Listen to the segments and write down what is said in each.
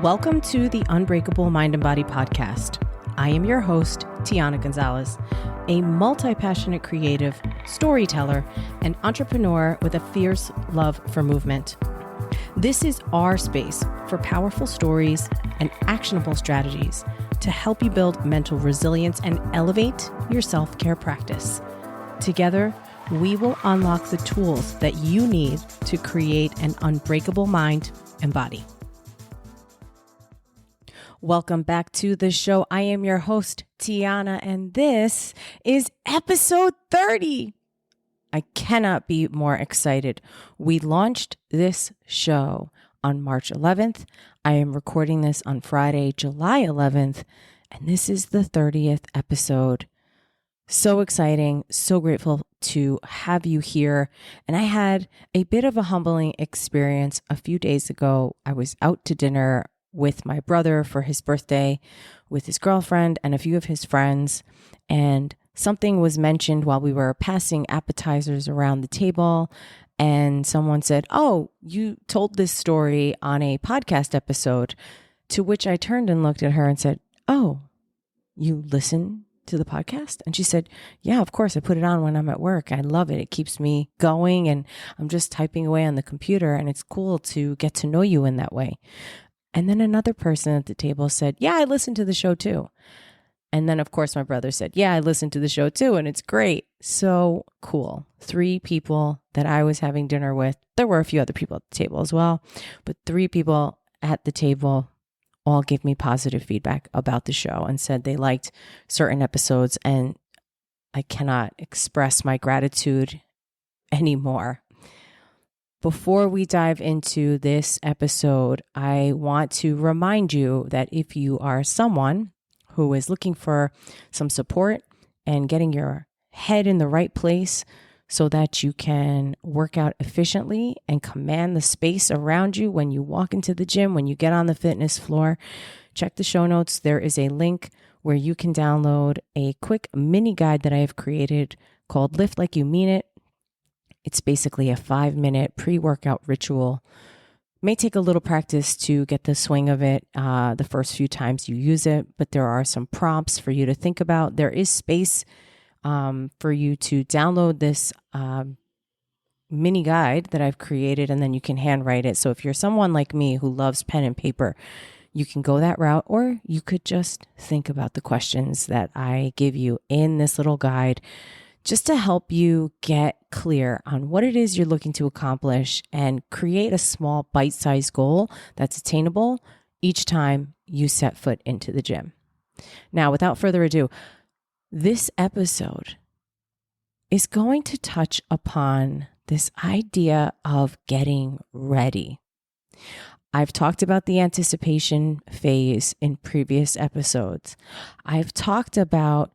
Welcome to the Unbreakable Mind and Body podcast. I am your host, Tiana Gonzalez, a multi-passionate creative, storyteller, and entrepreneur with a fierce love for movement. This is our space for powerful stories and actionable strategies to help you build mental resilience and elevate your self-care practice. Together, we will unlock the tools that you need to create an unbreakable mind and body. Welcome back to the show. I am your host, Tiana, and this is episode 30. I cannot be more excited. We launched this show on March 11th. I am recording this on Friday, July 11th, and this is the 30th episode. So exciting, so grateful to have you here. And I had a bit of a humbling experience a few days ago. I was out to dinner with my brother for his birthday, with his girlfriend and a few of his friends. And something was mentioned while we were passing appetizers around the table. And someone said, "Oh, you told this story on a podcast episode." To which I turned and looked at her and said, "Oh, you listen to the podcast?" And she said, "Yeah, of course. I put it on when I'm at work. I love it. It keeps me going and I'm just typing away on the computer. And it's cool to get to know you in that way." And then another person at the table said, "Yeah, I listen to the show too." And then, of course, my brother said, "Yeah, I listen to the show too. And it's great." So cool. 3 people that I was having dinner with. There were a few other people at the table as well, but 3 people at the table all gave me positive feedback about the show and said they liked certain episodes. And I cannot express my gratitude anymore. Before we dive into this episode, I want to remind you that if you are someone who is looking for some support and getting your head in the right place so that you can work out efficiently and command the space around you when you walk into the gym, when you get on the fitness floor, check the show notes. There is a link where you can download a quick mini guide that I have created called Lift Like You Mean It. It's basically a 5-minute pre-workout ritual. May take a little practice to get the swing of it the first few times you use it, but there are some prompts for you to think about. There is space for you to download this mini guide that I've created, and then you can handwrite it. So if you're someone like me who loves pen and paper, you can go that route, or you could just think about the questions that I give you in this little guide, just to help you get clear on what it is you're looking to accomplish and create a small bite-sized goal that's attainable each time you set foot into the gym. Now, without further ado, this episode is going to touch upon this idea of getting ready. I've talked about the anticipation phase in previous episodes. I've talked about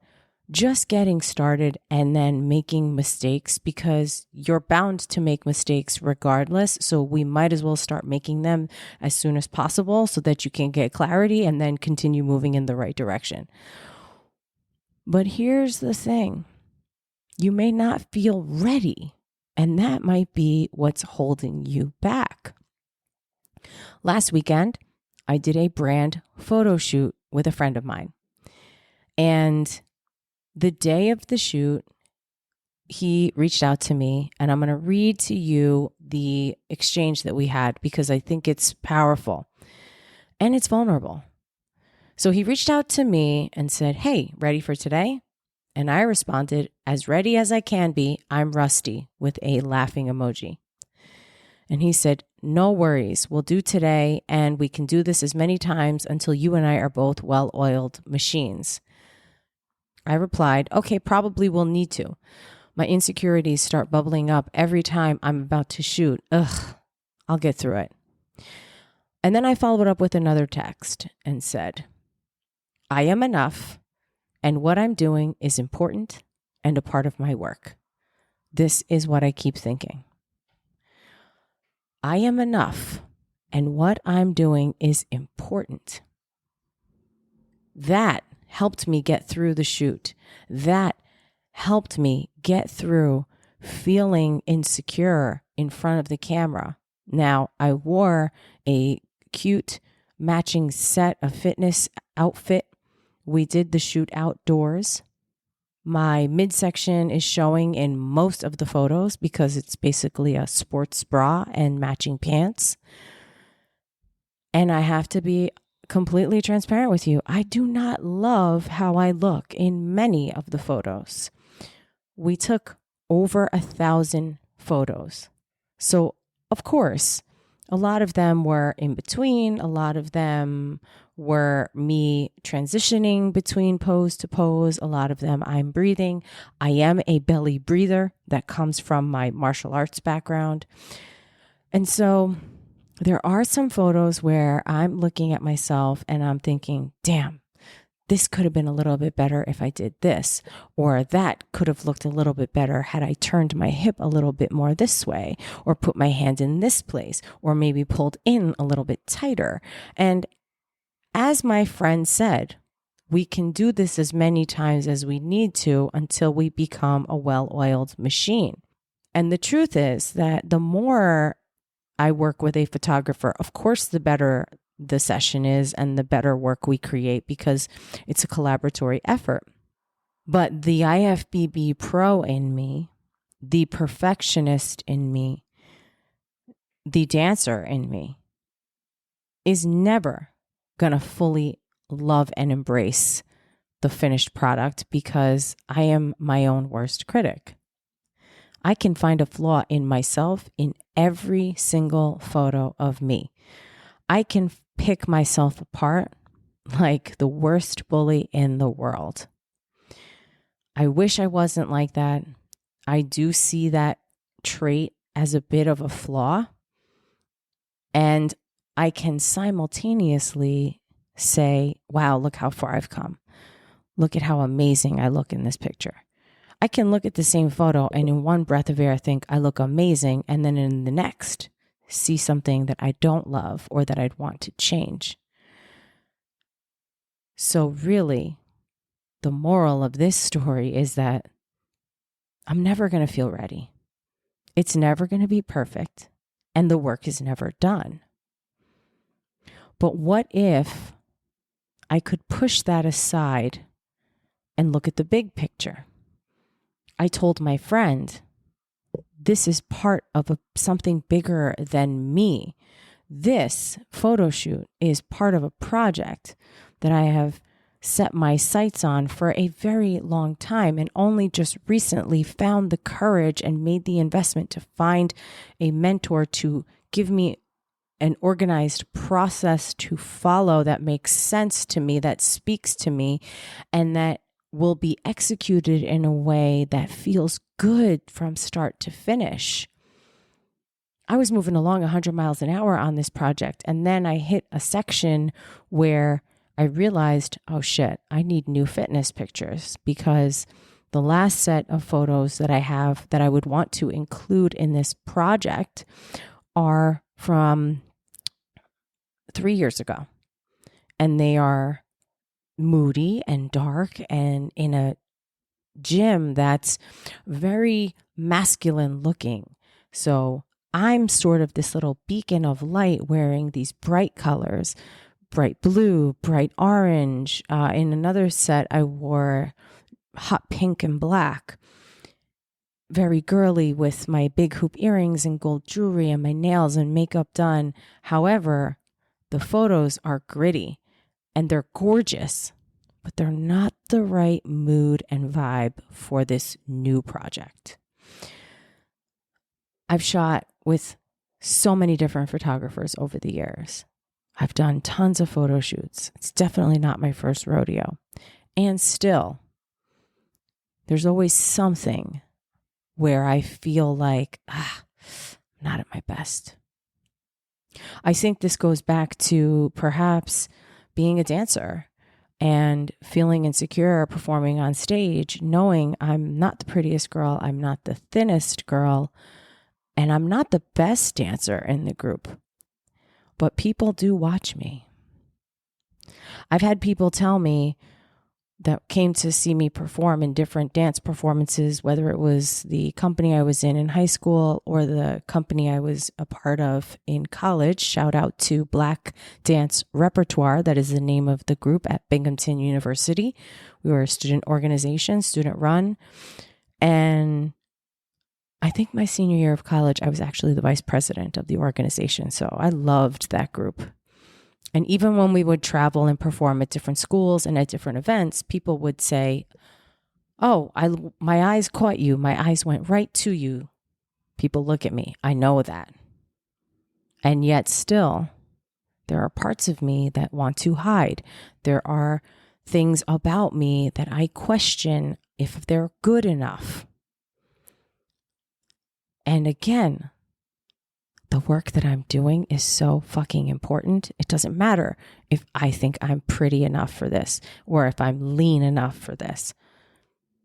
just getting started and then making mistakes, because you're bound to make mistakes regardless. So we might as well start making them as soon as possible so that you can get clarity and then continue moving in the right direction. But here's the thing. You may not feel ready, and that might be what's holding you back. Last weekend, I did a brand photo shoot with a friend of mine. And the day of the shoot, he reached out to me, and I'm going to read to you the exchange that we had because I think it's powerful and it's vulnerable. So he reached out to me and said, "Hey, ready for today?" And I responded, "As ready as I can be. I'm rusty," with a laughing emoji. And he said, "No worries. We'll do today, and we can do this as many times until you and I are both well-oiled machines." I replied, "Okay, probably we'll need to. My insecurities start bubbling up every time I'm about to shoot. Ugh, I'll get through it." And then I followed up with another text and said, "I am enough, and what I'm doing is important and a part of my work. This is what I keep thinking. I am enough, and what I'm doing is important." That helped me get through the shoot. That helped me get through feeling insecure in front of the camera. Now, I wore a cute matching set, a fitness outfit. We did the shoot outdoors. My midsection is showing in most of the photos because it's basically a sports bra and matching pants. And I have to be completely transparent with you. I do not love how I look in many of the photos. We took over 1,000 photos. So, of course, a lot of them were in between. A lot of them were me transitioning between pose to pose. A lot of them I'm breathing. I am a belly breather. That comes from my martial arts background. And so there are some photos where I'm looking at myself and I'm thinking, damn, this could have been a little bit better if I did this, or that could have looked a little bit better had I turned my hip a little bit more this way, or put my hand in this place, or maybe pulled in a little bit tighter. And as my friend said, we can do this as many times as we need to until we become a well-oiled machine. And the truth is that the more I work with a photographer, of course, the better the session is and the better work we create because it's a collaboratory effort. But the IFBB Pro in me, the perfectionist in me, the dancer in me is never going to fully love and embrace the finished product because I am my own worst critic. I can find a flaw in myself in every single photo of me. I can pick myself apart like the worst bully in the world. I wish I wasn't like that. I do see that trait as a bit of a flaw. And I can simultaneously say, wow, look how far I've come. Look at how amazing I look in this picture. I can look at the same photo and in one breath of air think I look amazing, and then in the next see something that I don't love or that I'd want to change. So really, the moral of this story is that I'm never going to feel ready. It's never going to be perfect, and the work is never done. But what if I could push that aside and look at the big picture? I told my friend, this is part of something bigger than me. This photo shoot is part of a project that I have set my sights on for a very long time and only just recently found the courage and made the investment to find a mentor to give me an organized process to follow that makes sense to me, that speaks to me, and that will be executed in a way that feels good from start to finish. I was moving along 100 miles an hour on this project, and then I hit a section where I realized, oh shit, I need new fitness pictures because the last set of photos that I have that I would want to include in this project are from 3 years ago, and they are moody and dark and in a gym that's very masculine looking. So I'm sort of this little beacon of light wearing these bright colors, bright blue, bright orange. In another set, I wore hot pink and black. Very girly with my big hoop earrings and gold jewelry and my nails and makeup done. However, the photos are gritty and they're gorgeous, but they're not the right mood and vibe for this new project. I've shot with so many different photographers over the years. I've done tons of photo shoots. It's definitely not my first rodeo. And still, there's always something where I feel like, I'm not at my best. I think this goes back to perhaps being a dancer and feeling insecure performing on stage, knowing I'm not the prettiest girl, I'm not the thinnest girl, and I'm not the best dancer in the group. But people do watch me. I've had people tell me, that came to see me perform in different dance performances, whether it was the company I was in high school or the company I was a part of in college. Shout out to Black Dance Repertoire. That is the name of the group at Binghamton University. We were a student organization, student run. And I think my senior year of college, I was actually the vice president of the organization. So I loved that group. And even when we would travel and perform at different schools and at different events, people would say, "Oh, my eyes caught you. My eyes went right to you." People look at me. I know that. And yet still, there are parts of me that want to hide. There are things about me that I question if they're good enough. And again, the work that I'm doing is so fucking important. It doesn't matter if I think I'm pretty enough for this or if I'm lean enough for this.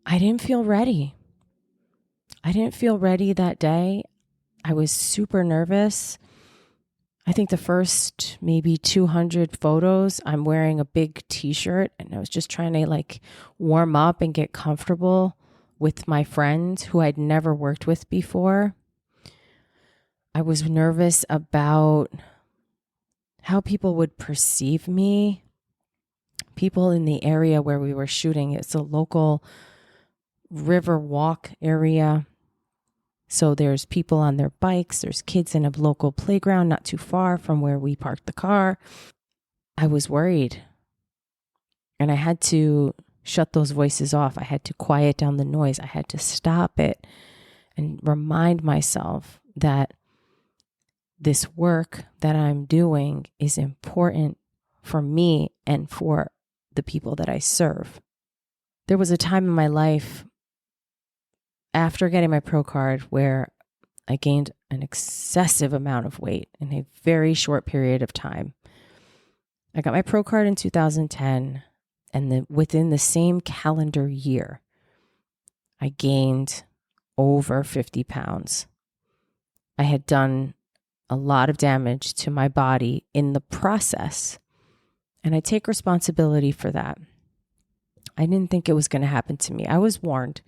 I didn't feel ready. I didn't feel ready that day. I was super nervous. I think the first maybe 200 photos, I'm wearing a big t-shirt and I was just trying to warm up and get comfortable with my friend who I'd never worked with before. I was nervous about how people would perceive me. People in the area where we were shooting, it's a local river walk area. So there's people on their bikes, there's kids in a local playground not too far from where we parked the car. I was worried. And I had to shut those voices off. I had to quiet down the noise. I had to stop it and remind myself that this work that I'm doing is important for me and for the people that I serve. There was a time in my life after getting my pro card where I gained an excessive amount of weight in a very short period of time. I got my pro card in 2010, and within the same calendar year, I gained over 50 pounds. I had done a lot of damage to my body in the process, and I take responsibility for that. I didn't think it was going to happen to me. I was warned.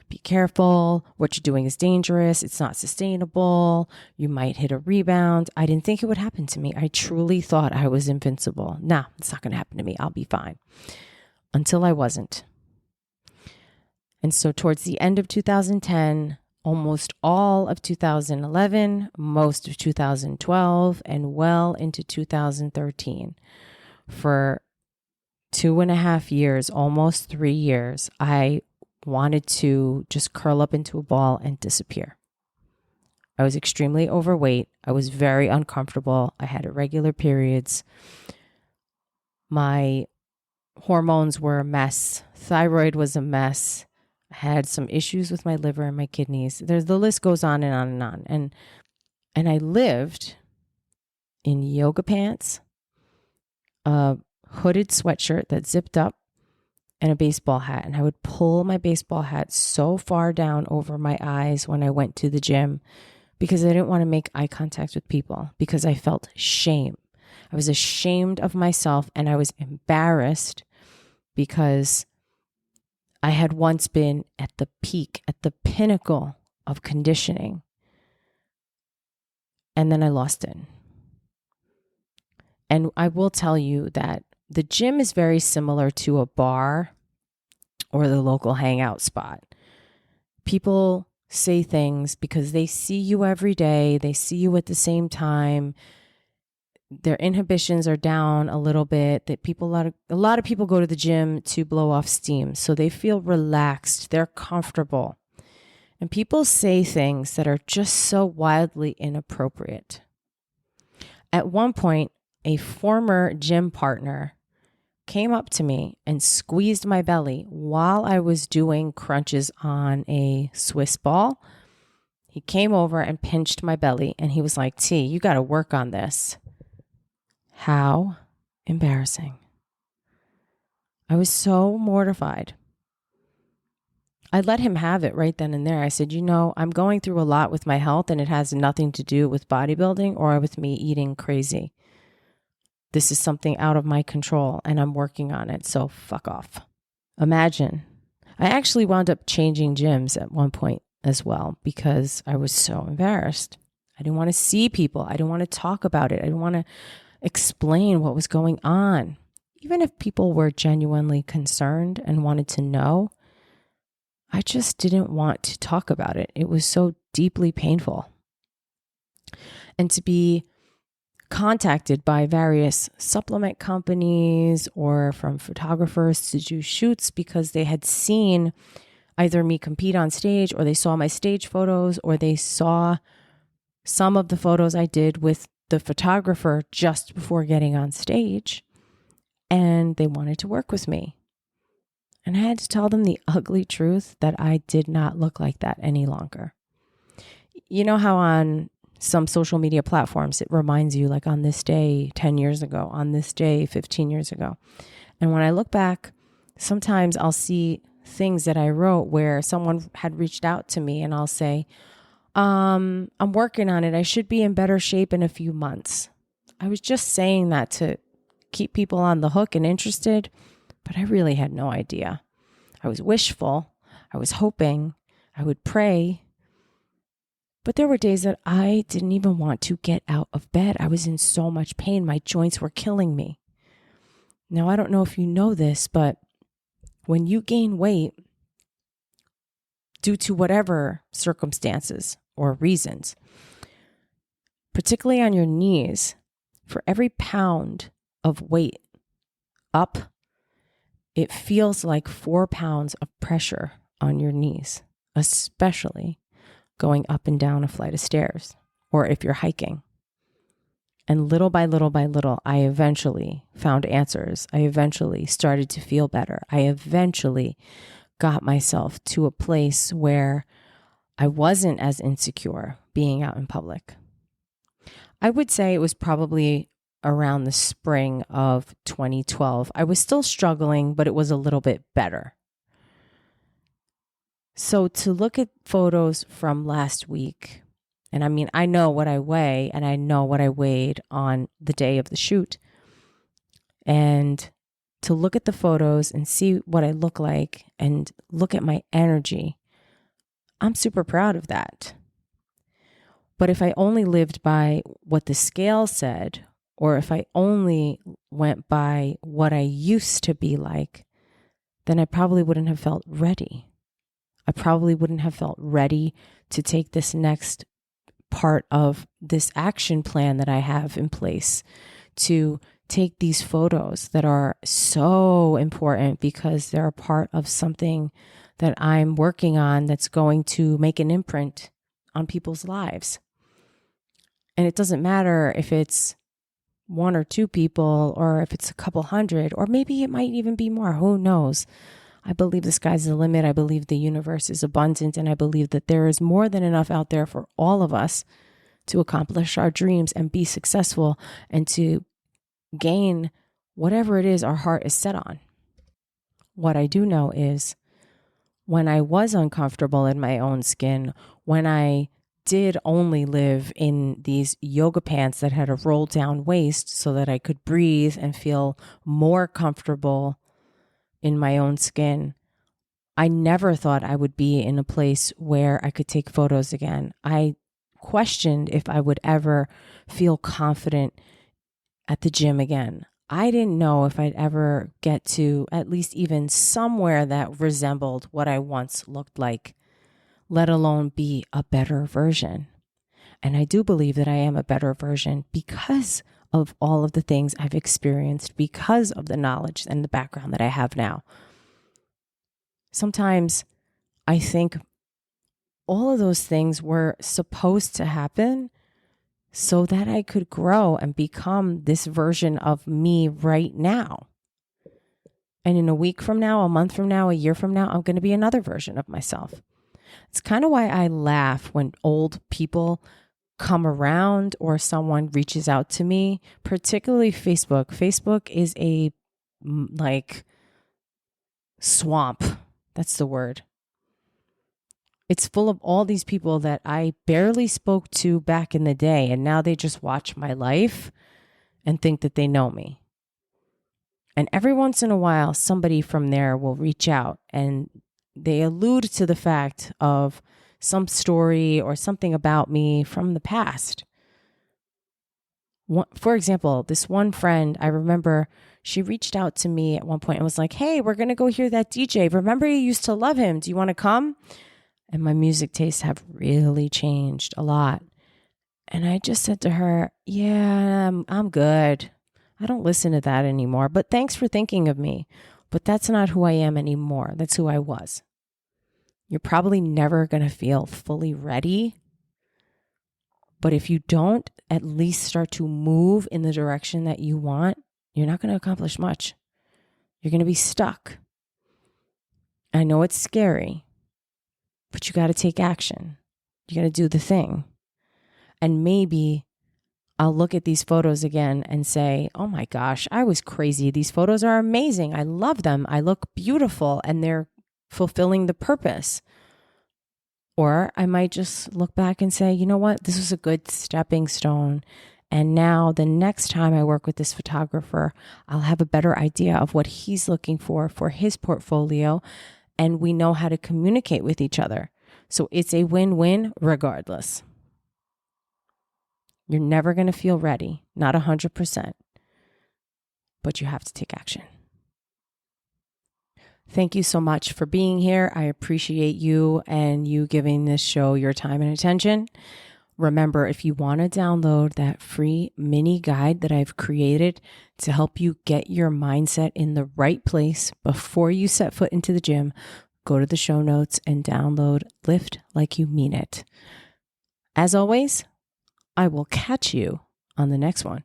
Be careful. What you're doing is dangerous. It's not sustainable. You might hit a rebound. I didn't think it would happen to me. I truly thought I was invincible. Nah, it's not going to happen to me. I'll be fine. Until I wasn't. And so towards the end of 2010, almost all of 2011, most of 2012, and well into 2013, for 2.5 years, almost 3 years, I wanted to just curl up into a ball and disappear. I was extremely overweight. I was very uncomfortable. I had irregular periods. My hormones were a mess. Thyroid was a mess. I had some issues with my liver and my kidneys. The list goes on and on and on. And I lived in yoga pants, a hooded sweatshirt that zipped up, and a baseball hat. And I would pull my baseball hat so far down over my eyes when I went to the gym because I didn't want to make eye contact with people because I felt shame. I was ashamed of myself and I was embarrassed because I had once been at the peak, at the pinnacle of conditioning. And then I lost it. And I will tell you that the gym is very similar to a bar or the local hangout spot. People say things because they see you every day. They see you at the same time. Their inhibitions are down a little bit. That a lot of people go to the gym to blow off steam. So they feel relaxed. They're comfortable. And people say things that are just so wildly inappropriate. At one point, a former gym partner came up to me and squeezed my belly while I was doing crunches on a Swiss ball. He came over and pinched my belly and he was like, T, you got to work on this. How embarrassing. I was so mortified. I let him have it right then and there. I said, I'm going through a lot with my health and it has nothing to do with bodybuilding or with me eating crazy. This is something out of my control and I'm working on it. So fuck off. Imagine. I actually wound up changing gyms at one point as well because I was so embarrassed. I didn't want to see people. I didn't want to talk about it. I didn't want to explain what was going on. Even if people were genuinely concerned and wanted to know, I just didn't want to talk about it. It was so deeply painful. And to be contacted by various supplement companies or from photographers to do shoots because they had seen either me compete on stage, or they saw my stage photos, or they saw some of the photos I did with the photographer just before getting on stage, and they wanted to work with me. And I had to tell them the ugly truth that I did not look like that any longer. You know how on some social media platforms, it reminds you like on this day 10 years ago, on this day 15 years ago. And when I look back, sometimes I'll see things that I wrote where someone had reached out to me and I'll say, I'm working on it. I should be in better shape in a few months. I was just saying that to keep people on the hook and interested, but I really had no idea. I was wishful. I was hoping. I would pray. But there were days that I didn't even want to get out of bed. I was in so much pain. My joints were killing me. Now, I don't know if you know this, but when you gain weight due to whatever circumstances or reasons, particularly on your knees, for every pound of weight up, it feels like 4 pounds of pressure on your knees, especially going up and down a flight of stairs, or if you're hiking. And little by little by little, I eventually found answers. I eventually started to feel better. I eventually got myself to a place where I wasn't as insecure being out in public. I would say it was probably around the spring of 2012. I was still struggling, but it was a little bit better. So to look at photos from last week, and I mean, I know what I weigh and I know what I weighed on the day of the shoot. And to look at the photos and see what I look like and look at my energy, I'm super proud of that. But if I only lived by what the scale said, or if I only went by what I used to be like, then I probably wouldn't have felt ready. I probably wouldn't have felt ready to take this next part of this action plan that I have in place to take these photos that are so important because they're a part of something that I'm working on that's going to make an imprint on people's lives. And it doesn't matter if it's 1 or 2 people, or if it's a couple hundred, or maybe it might even be more. Who knows? I believe the sky's the limit. I believe the universe is abundant, and I believe that there is more than enough out there for all of us to accomplish our dreams and be successful and to gain whatever it is our heart is set on. What I do know is when I was uncomfortable in my own skin, when I did only live in these yoga pants that had a roll down waist so that I could breathe and feel more comfortable in my own skin, I never thought I would be in a place where I could take photos again. I questioned if I would ever feel confident at the gym again. I didn't know if I'd ever get to at least even somewhere that resembled what I once looked like, let alone be a better version. And I do believe that I am a better version because of all of the things I've experienced, because of the knowledge and the background that I have now. Sometimes I think all of those things were supposed to happen so that I could grow and become this version of me right now. And in a week from now, a month from now, a year from now, I'm going to be another version of myself. It's kind of why I laugh when old people come around or someone reaches out to me, particularly Facebook. Facebook is a swamp. That's the word. It's full of all these people that I barely spoke to back in the day, and now they just watch my life and think that they know me. And every once in a while, somebody from there will reach out and they allude to the fact of some story or something about me from the past. For example, this one friend, I remember she reached out to me at one point and was like, hey, we're going to go hear that DJ. Remember you used to love him. Do you want to come? And my music tastes have really changed a lot. And I just said to her, yeah, I'm good. I don't listen to that anymore, but thanks for thinking of me. But that's not who I am anymore. That's who I was. You're probably never going to feel fully ready. But if you don't at least start to move in the direction that you want, you're not going to accomplish much. You're going to be stuck. I know it's scary, but you got to take action. You got to do the thing. And maybe I'll look at these photos again and say, oh my gosh, I was crazy. These photos are amazing. I love them. I look beautiful and they're fulfilling the purpose. Or I might just look back and say, you know what, this was a good stepping stone. And now the next time I work with this photographer, I'll have a better idea of what he's looking for his portfolio. And we know how to communicate with each other. So it's a win-win regardless. You're never going to feel ready, not 100%, but you have to take action. Thank you so much for being here. I appreciate you and you giving this show your time and attention. Remember, if you want to download that free mini guide that I've created to help you get your mindset in the right place before you set foot into the gym, go to the show notes and download Lift Like You Mean It. As always, I will catch you on the next one.